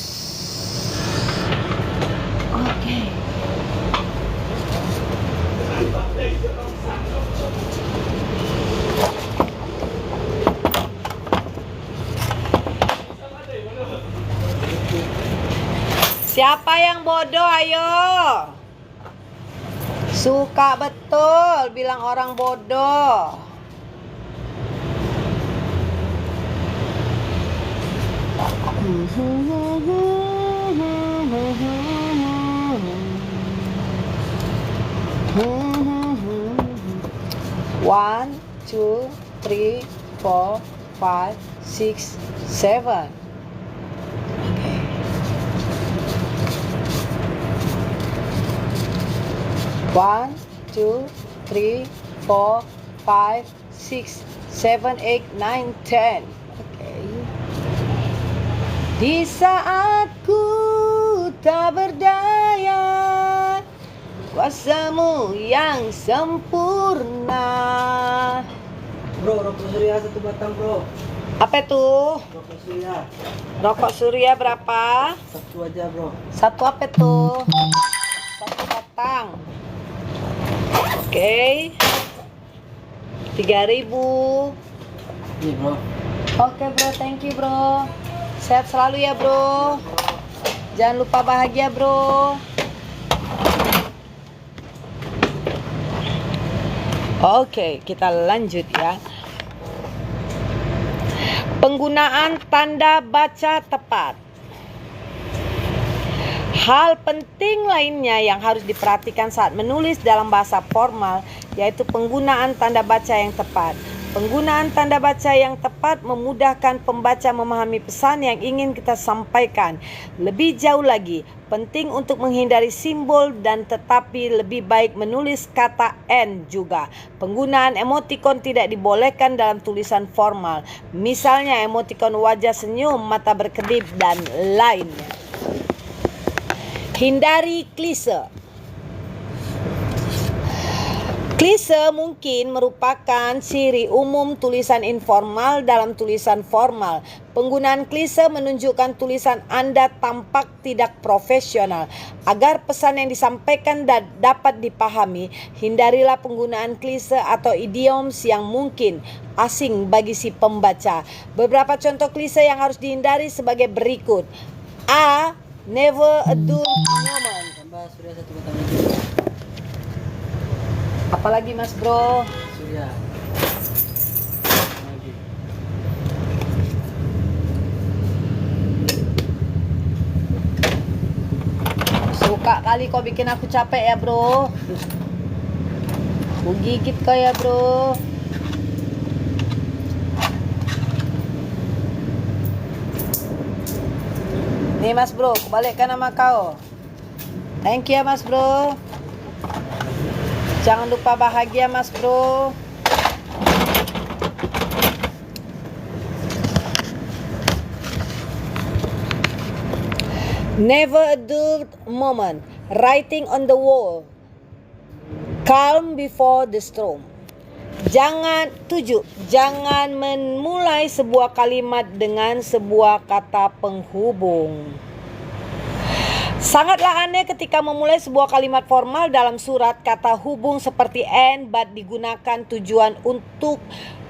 Oke. Siapa yang bodoh, ayo. Suka betul bilang orang bodoh. One, 2, 3, 4, 5, 6, 7. Okay. 1, 2, 3, 4, 5, 6, 7, 8, 9, 10. Okay. Di saat ku tak berdaya, kuasamu yang sempurna. Bro, rokok surya 1 batang bro. Apa itu? Rokok surya. Rokok surya berapa? 1 aja bro. 1 apa itu? 1 batang. Oke. 3.000. Ini bro. Oke bro, thank you bro. Sehat selalu ya bro. Jangan lupa bahagia bro. Oke, kita lanjut ya. Penggunaan tanda baca tepat. Hal penting lainnya yang harus diperhatikan saat menulis dalam bahasa formal yaitu penggunaan tanda baca yang tepat. Penggunaan tanda baca yang tepat memudahkan pembaca memahami pesan yang ingin kita sampaikan. Lebih jauh lagi, penting untuk menghindari simbol dan tetapi lebih baik menulis kata N juga. Penggunaan emotikon tidak dibolehkan dalam tulisan formal. Misalnya emotikon wajah senyum, mata berkedip, dan lainnya. Hindari klise. Klise mungkin merupakan ciri umum tulisan informal dalam tulisan formal. Penggunaan klise menunjukkan tulisan Anda tampak tidak profesional. Agar pesan yang disampaikan dapat dipahami, hindarilah penggunaan klise atau idioms yang mungkin asing bagi si pembaca. Beberapa contoh klise yang harus dihindari sebagai berikut. A. Never a dull moment. Tambah surya 1 batang lagi bro. Apalagi mas bro? Surya. Lagi. Suka kali kau bikin aku capek ya bro. Aku gigit kau ya bro. Nih mas bro, aku balikkan nama kau. Thank you ya mas bro. Jangan lupa bahagia mas bro. Never a dull moment. Writing on the wall. Calm before the storm. Jangan memulai sebuah kalimat dengan sebuah kata penghubung. Sangatlah aneh ketika memulai sebuah kalimat formal dalam surat kata hubung seperti and, but digunakan tujuan untuk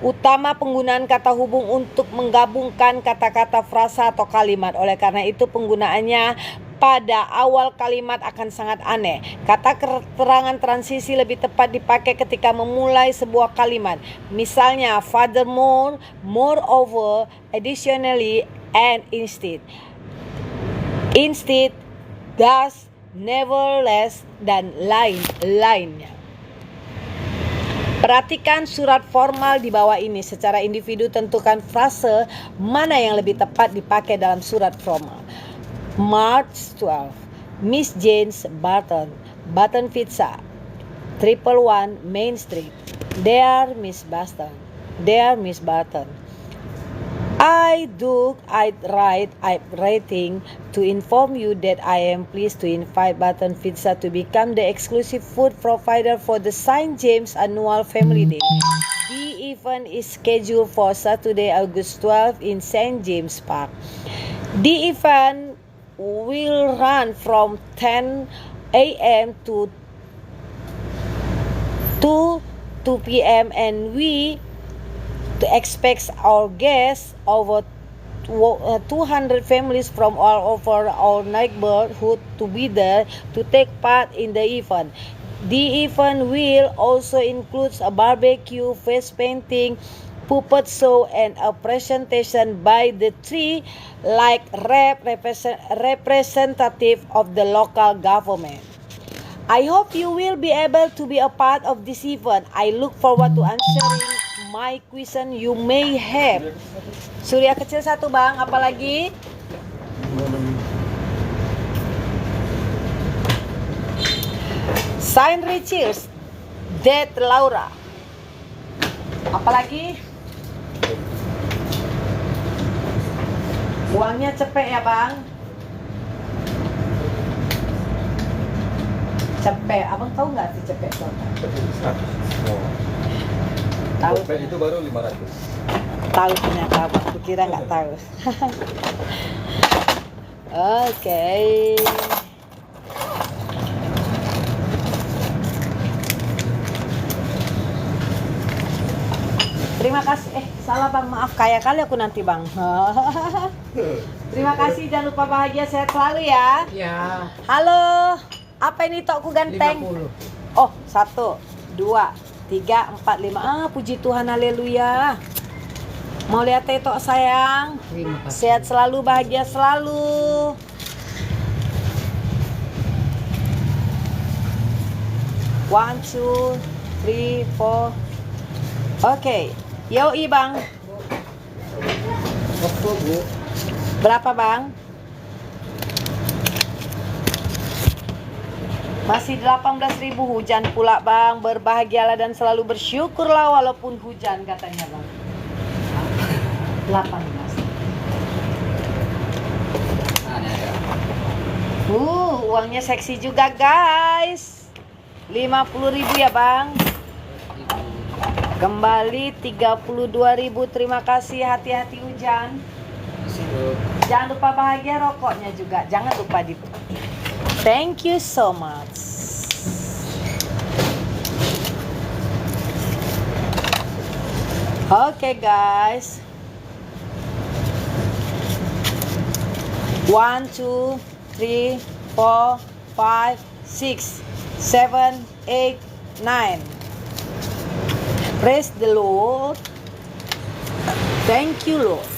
utama penggunaan kata hubung untuk menggabungkan kata-kata frasa atau kalimat. Oleh karena itu penggunaannya pada awal kalimat akan sangat aneh. Kata keterangan transisi lebih tepat dipakai ketika memulai sebuah kalimat. Misalnya furthermore, moreover, additionally, and instead. Instead, thus, nevertheless, dan lain-lainnya. Perhatikan surat formal di bawah ini. Secara individu tentukan frase mana yang lebih tepat dipakai dalam surat formal. March 12. Miss Jane's Button Pizza, 111 Main Street. Dear Miss Button. I'm writing to inform you that I am pleased to invite Button Pizza to become the exclusive food provider for the St. James Annual Family Day. The event is scheduled for Saturday, August 12 in St. James Park. The event will run from 10 a.m. to 2 p.m. and we expect our guests over 200 families from all over our neighborhood to be there to take part in the event. The event will also include a barbecue, face painting, puppet show, and a presentation by the three representative of the local government. I hope you will be able to be a part of this event. I look forward to answering my question you may have. Surya kecil 1 bang, apalagi? Saint Richard's, Dead Laura. Apalagi? Uangnya cepet ya bang. Cepet, abang tahu nggak sih cepet tuh? 100. Oh. Tahu. Cepet itu baru 500. Tahu ternyata abang, aku kira nggak tahu. Oke. Terima kasih. Salah bang, maaf. Kaya kali aku nanti bang. Terima kasih. Jangan lupa bahagia, sehat selalu ya. Ya. Halo. Apa ini tokku ganteng? 50. Oh, 1, 2, 3, 4, 5. Puji Tuhan, haleluya. Mau lihat tok sayang? Terima kasih. Sehat selalu, bahagia selalu. One, two, three, four. Oke, yoi bang. Oke, Bu. Berapa bang? Masih 18.000. Hujan pula bang. Berbahagialah dan selalu bersyukurlah walaupun hujan katanya bang. 18. Uangnya seksi juga guys. 50.000 ya bang. Kembali 32.000. Terima kasih, hati-hati hujan. Jangan lupa bahagia, rokoknya juga jangan lupa di. Thank you so much. Okay guys. 1, 2, 3, 4, 5, 6, 7, 8, 9. Praise the Lord. Thank you Lord.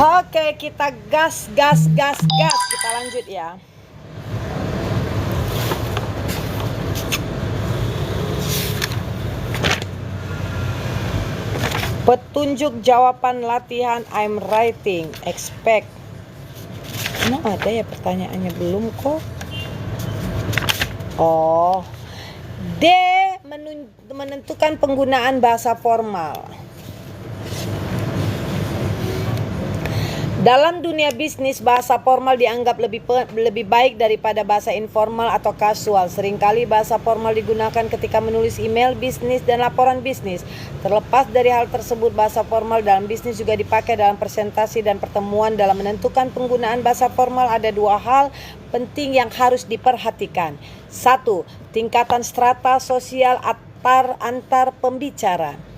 Oke, kita gas. Kita lanjut ya. Petunjuk jawaban latihan I'm writing. Expect. Emang ada ya pertanyaannya belum kok? Oh. D. Menentukan penggunaan bahasa formal. Dalam dunia bisnis, bahasa formal dianggap lebih baik daripada bahasa informal atau kasual. Seringkali bahasa formal digunakan ketika menulis email bisnis dan laporan bisnis. Terlepas dari hal tersebut, bahasa formal dalam bisnis juga dipakai dalam presentasi dan pertemuan. Dalam menentukan penggunaan bahasa formal ada dua hal penting yang harus diperhatikan. 1. Tingkatan strata sosial antar pembicara.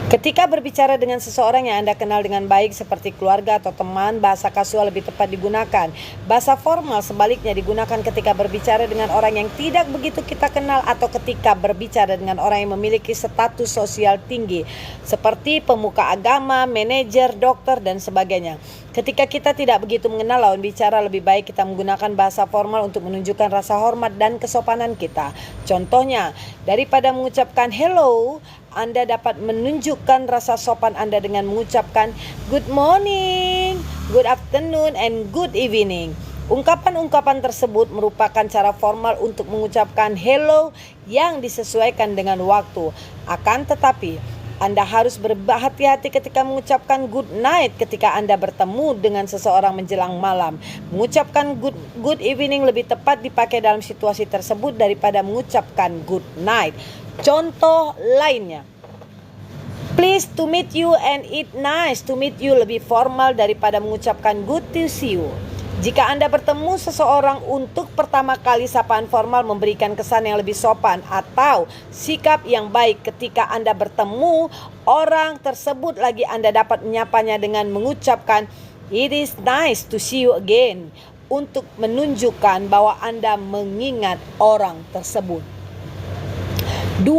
Ketika berbicara dengan seseorang yang Anda kenal dengan baik seperti keluarga atau teman, bahasa kasual lebih tepat digunakan. Bahasa formal sebaliknya digunakan ketika berbicara dengan orang yang tidak begitu kita kenal atau ketika berbicara dengan orang yang memiliki status sosial tinggi seperti pemuka agama, manajer, dokter, dan sebagainya. Ketika kita tidak begitu mengenal lawan bicara, lebih baik kita menggunakan bahasa formal untuk menunjukkan rasa hormat dan kesopanan kita. Contohnya, daripada mengucapkan hello, Anda dapat menunjukkan rasa sopan Anda dengan mengucapkan good morning, good afternoon, and good evening. Ungkapan-ungkapan tersebut merupakan cara formal untuk mengucapkan hello yang disesuaikan dengan waktu. Akan tetapi, Anda harus berhati-hati ketika mengucapkan good night ketika Anda bertemu dengan seseorang menjelang malam. Mengucapkan good evening lebih tepat dipakai dalam situasi tersebut daripada mengucapkan good night. Contoh lainnya, pleased to meet you and it nice to meet you lebih formal daripada mengucapkan good to see you. Jika Anda bertemu seseorang untuk pertama kali, sapaan formal memberikan kesan yang lebih sopan atau sikap yang baik. Ketika Anda bertemu orang tersebut lagi, Anda dapat menyapanya dengan mengucapkan it is nice to see you again untuk menunjukkan bahwa Anda mengingat orang tersebut. 2.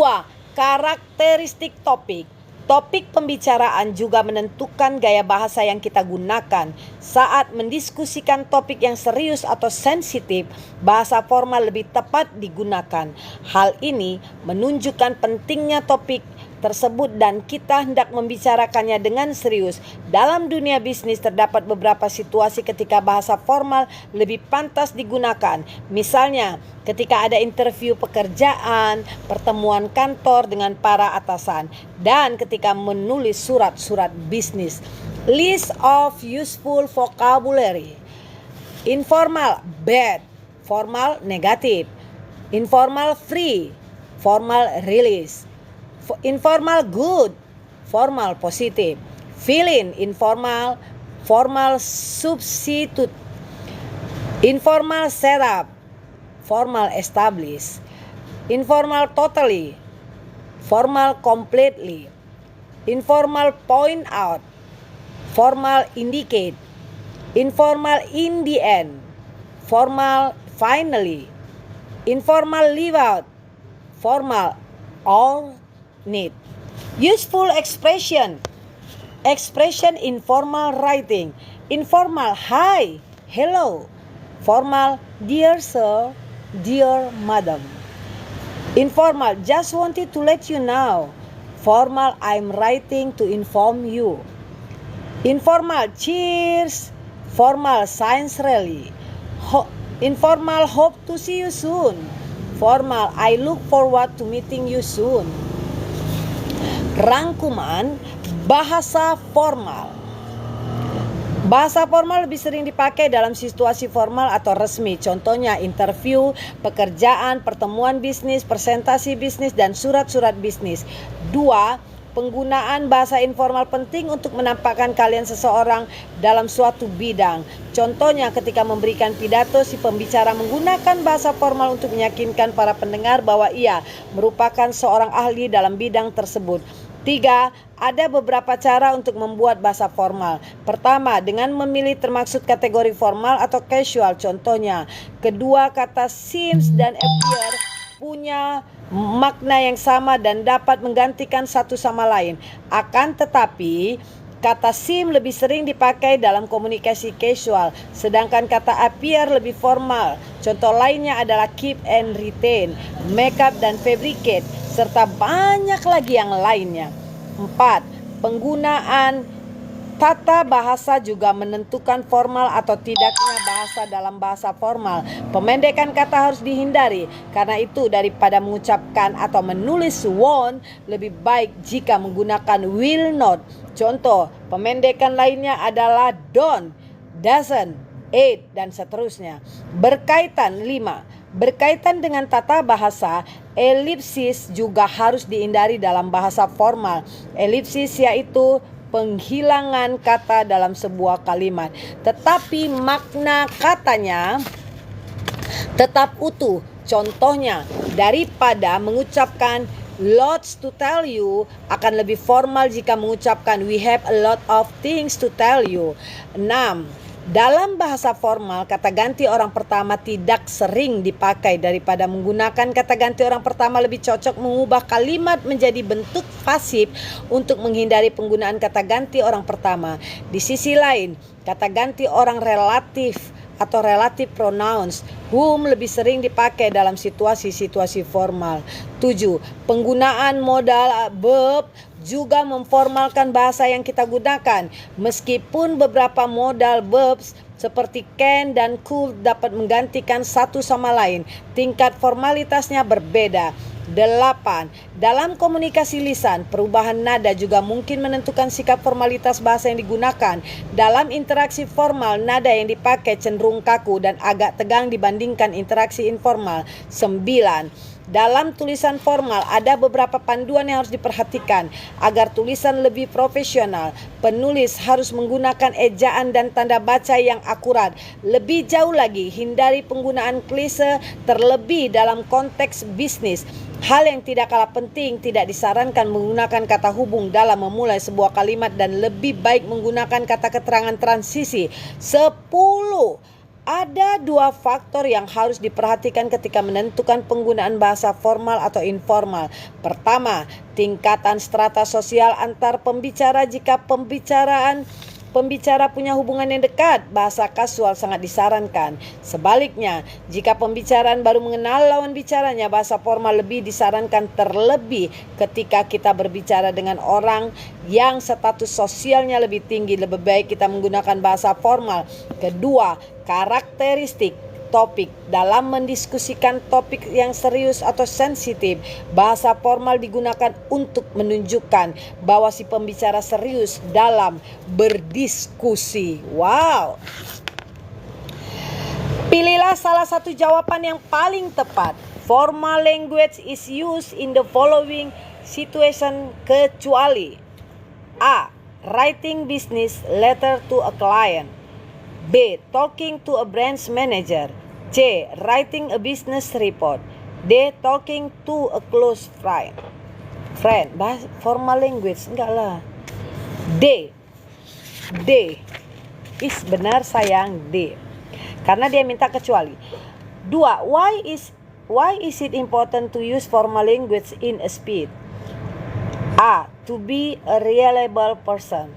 Karakteristik topik. Topik pembicaraan juga menentukan gaya bahasa yang kita gunakan. Saat mendiskusikan topik yang serius atau sensitif, bahasa formal lebih tepat digunakan. Hal ini menunjukkan pentingnya topik tersebut dan kita hendak membicarakannya dengan serius. Dalam dunia bisnis terdapat beberapa situasi ketika bahasa formal lebih pantas digunakan. Misalnya, ketika ada interview pekerjaan, pertemuan kantor dengan para atasan, dan ketika menulis surat-surat bisnis. List of useful vocabulary. Informal, bad. Formal, negatif. Informal, free. Formal, release. Informal, good. Formal, positif. Fill-in, informal. Formal, substitute. Informal, setup. Formal, establish. Informal, totally. Formal, completely. Informal, point out. Formal, indicate. Informal, in the end. Formal, finally. Informal, leave out. Formal, all need. Useful expression. Expression in formal writing. Informal, hi, hello. Formal, dear sir, dear madam. Informal, just wanted to let you know. Formal, I'm writing to inform you. Informal, cheers. Formal, science rally. Informal, hope to see you soon. Formal, I look forward to meeting you soon. Rangkuman bahasa formal. Bahasa formal lebih sering dipakai dalam situasi formal atau resmi. Contohnya interview, pekerjaan, pertemuan bisnis, presentasi bisnis, dan surat-surat bisnis. 2. Penggunaan bahasa informal penting untuk menampakkan kalian seseorang dalam suatu bidang. Contohnya ketika memberikan pidato, si pembicara menggunakan bahasa formal untuk meyakinkan para pendengar bahwa ia merupakan seorang ahli dalam bidang tersebut. 3. Ada beberapa cara untuk membuat bahasa formal. Pertama, dengan memilih termaksud kategori formal atau casual. Contohnya, kedua kata seems dan appear punya makna yang sama dan dapat menggantikan satu sama lain. Akan tetapi, kata seem lebih sering dipakai dalam komunikasi casual, sedangkan kata appear lebih formal. Contoh lainnya adalah keep and retain, make up dan fabricate, serta banyak lagi yang lainnya. 4. Penggunaan tata bahasa juga menentukan formal atau tidaknya bahasa dalam bahasa formal. Pemendekan kata harus dihindari. Karena itu daripada mengucapkan atau menulis won't, lebih baik jika menggunakan will not. Contoh, pemendekan lainnya adalah don't, doesn't, ain't, dan seterusnya. Berkaitan 5. Berkaitan dengan tata bahasa, elipsis juga harus dihindari dalam bahasa formal. Elipsis yaitu penghilangan kata dalam sebuah kalimat, tetapi makna katanya tetap utuh. Contohnya, daripada mengucapkan lots to tell you, akan lebih formal jika mengucapkan we have a lot of things to tell you. 6. Dalam bahasa formal, kata ganti orang pertama tidak sering dipakai. Daripada menggunakan kata ganti orang pertama, lebih cocok mengubah kalimat menjadi bentuk pasif untuk menghindari penggunaan kata ganti orang pertama. Di sisi lain, kata ganti orang relatif atau relative pronouns whom lebih sering dipakai dalam situasi-situasi formal. 7. Penggunaan modal verb juga memformalkan bahasa yang kita gunakan. Meskipun beberapa modal verbs seperti can dan could dapat menggantikan satu sama lain, tingkat formalitasnya berbeda. 8. Dalam komunikasi lisan, perubahan nada juga mungkin menentukan sikap formalitas bahasa yang digunakan. Dalam interaksi formal, nada yang dipakai cenderung kaku dan agak tegang dibandingkan interaksi informal. 9. Dalam tulisan formal ada beberapa panduan yang harus diperhatikan agar tulisan lebih profesional. Penulis harus menggunakan ejaan dan tanda baca yang akurat. Lebih jauh lagi, hindari penggunaan klise terlebih dalam konteks bisnis. Hal yang tidak kalah penting, tidak disarankan menggunakan kata hubung dalam memulai sebuah kalimat dan lebih baik menggunakan kata keterangan transisi. 10. Ada 2 faktor yang harus diperhatikan ketika menentukan penggunaan bahasa formal atau informal. Pertama, tingkatan strata sosial antar pembicara. Jika pembicara punya hubungan yang dekat, bahasa kasual sangat disarankan. Sebaliknya, jika pembicaraan baru mengenal lawan bicaranya, bahasa formal lebih disarankan, terlebih ketika kita berbicara dengan orang yang status sosialnya lebih tinggi. Lebih baik kita menggunakan bahasa formal. Kedua, karakteristik topik. Dalam mendiskusikan topik yang serius atau sensitif, bahasa formal digunakan untuk menunjukkan bahwa si pembicara serius dalam berdiskusi. Wow. Pilihlah salah satu jawaban yang paling tepat. Formal language is used in the following situation kecuali A. Writing business letter to a client. B. Talking to a branch manager. C. Writing a business report. D. Talking to a close friend. Formal language enggak lah. D is benar sayang, D. Karena dia minta kecuali. 2. Why is it important to use formal language in a speech? A. To be a reliable person.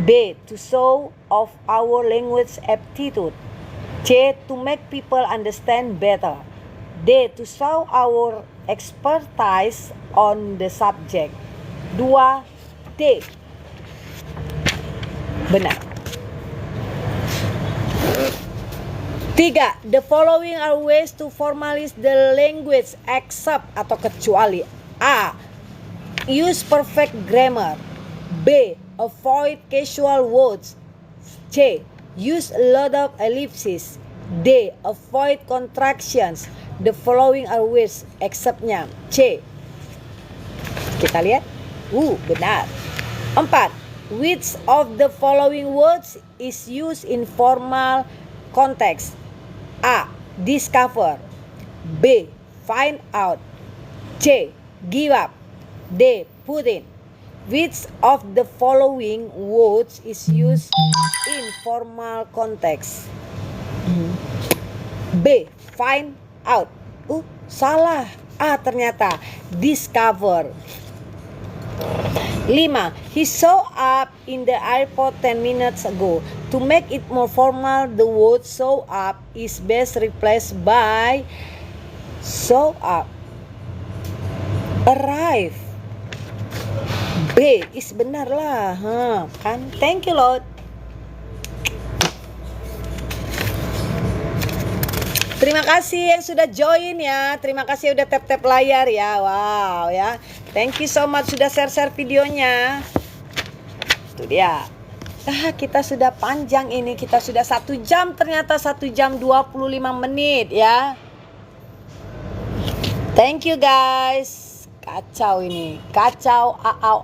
B. To show off our language aptitude. C. To make people understand better. D. To show our expertise on the subject. 2. D. Benar. 3. The following are ways to formalize the language except atau kecuali. A. Use perfect grammar. B. Avoid casual words. C. Use a lot of ellipses. D. Avoid contractions. The following are ways exceptnya. C. Kita lihat. Benar. 4. Which of the following words is used in formal context? A. Discover. B. Find out. C. Give up. D. Put in. Which of the following words is used in formal context? B. Find out. Salah. A ternyata. Discover. 5. He show up in the airport 10 minutes ago. To make it more formal, the word show up is best replaced by show up. Arrive. B is benar lah, kan? Thank you Lord. Terima kasih yang sudah join ya. Terima kasih udah tap-tap layar ya. Wow ya. Thank you so much sudah share-share videonya. Itu dia. Kita sudah panjang ini. Kita sudah 1 jam ternyata 1 jam 25 menit ya. Thank you guys. Kacau ini. Kacau. Au.